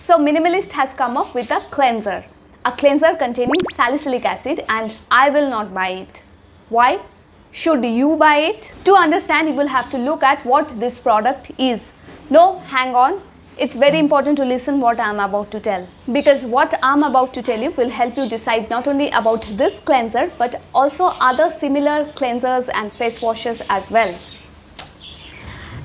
So Minimalist has come up with a cleanser containing salicylic acid, and I will not buy it. Why? Should you buy it? To understand, you will have to look at what this product is. No, hang on. It's very important to listen what I am about to tell, because what I am about to tell you will help you decide not only about this cleanser but also other similar cleansers and face washes as well.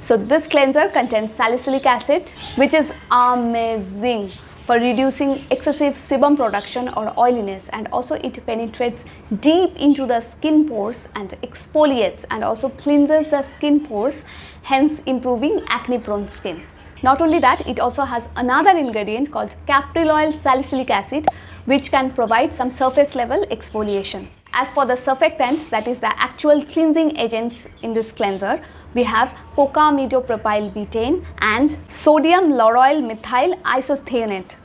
So this cleanser contains salicylic acid, which is amazing for reducing excessive sebum production or oiliness, and also it penetrates deep into the skin pores and exfoliates and also cleanses the skin pores, hence improving acne prone skin. Not only that, it also has another ingredient called caprylyl salicylic acid, which can provide some surface level exfoliation. As for the surfactants, that is the actual cleansing agents in this cleanser, we have coca-midopropyl betaine and sodium lauryl methyl isocyanate.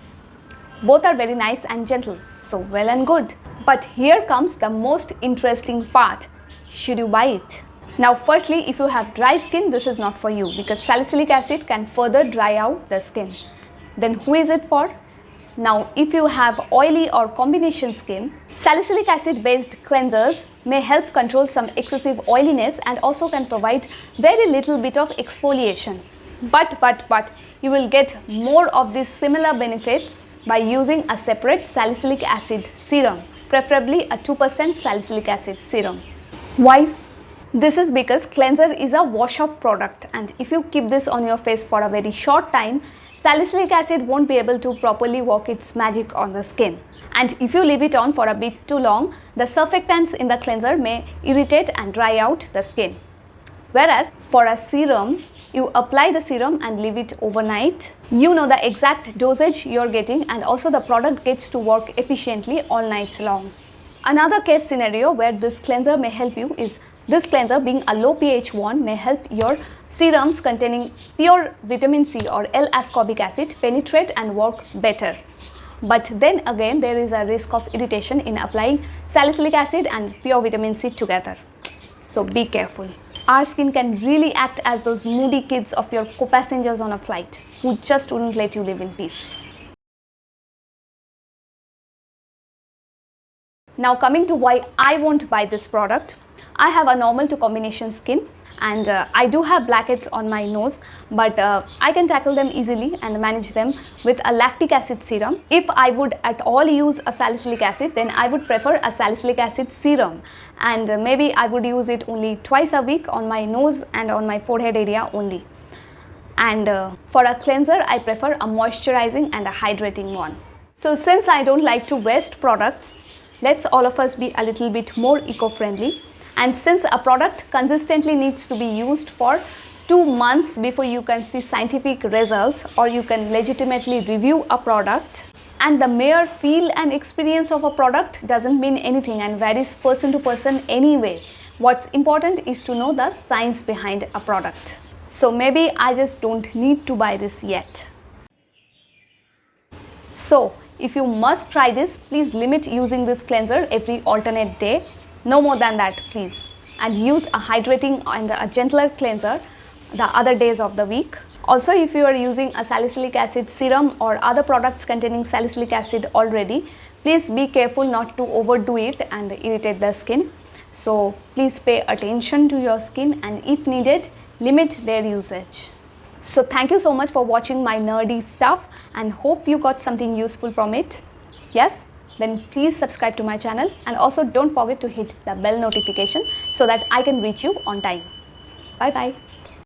Both are very nice and gentle, so well and good. But here comes the most interesting part. Should you buy it? Now firstly, if you have dry skin, this is not for you, because salicylic acid can further dry out the skin. Then who is it for? Now if you have oily or combination skin, salicylic acid based cleansers may help control some excessive oiliness and also can provide very little bit of exfoliation. But you will get more of these similar benefits by using a separate salicylic acid serum, preferably a 2% salicylic acid serum. Why? This is because cleanser is a wash up product, and if you keep this on your face for a very short time, salicylic acid won't be able to properly work its magic on the skin. And if you leave it on for a bit too long, the surfactants in the cleanser may irritate and dry out the skin. Whereas for a serum, you apply the serum and leave it overnight. You know the exact dosage you're getting, and also the product gets to work efficiently all night long. Another case scenario where this cleanser may help you is this cleanser, being a low pH one, may help your serums containing pure vitamin C or L-ascorbic acid penetrate and work better. But then again, there is a risk of irritation in applying salicylic acid and pure vitamin C together. So be careful. Our skin can really act as those moody kids of your co-passengers on a flight who just wouldn't let you live in peace. Now coming to why I won't buy this product. I have a normal to combination skin, and I do have blackheads on my nose, but I can tackle them easily and manage them with a lactic acid serum. If I would at all use a salicylic acid, then I would prefer a salicylic acid serum, and maybe I would use it only twice a week on my nose and on my forehead area only. And for a cleanser, I prefer a moisturizing and a hydrating one. So since I don't like to waste products, let's all of us be a little bit more eco-friendly. And since a product consistently needs to be used for 2 months before you can see scientific results or you can legitimately review a product, and the mere feel and experience of a product doesn't mean anything and varies person to person anyway. What's important is to know the science behind a product. So maybe I just don't need to buy this yet. So if you must try this, please limit using this cleanser every alternate day. No more than that, please. And use a hydrating and a gentler cleanser the other days of the week. Also, if you are using a salicylic acid serum or other products containing salicylic acid already, please be careful not to overdo it and irritate the skin. So please pay attention to your skin, and if needed, limit their usage. So thank you so much for watching my nerdy stuff, and hope you got something useful from it. Yes? Then please subscribe to my channel, and also don't forget to hit the bell notification so that I can reach you on time. Bye bye.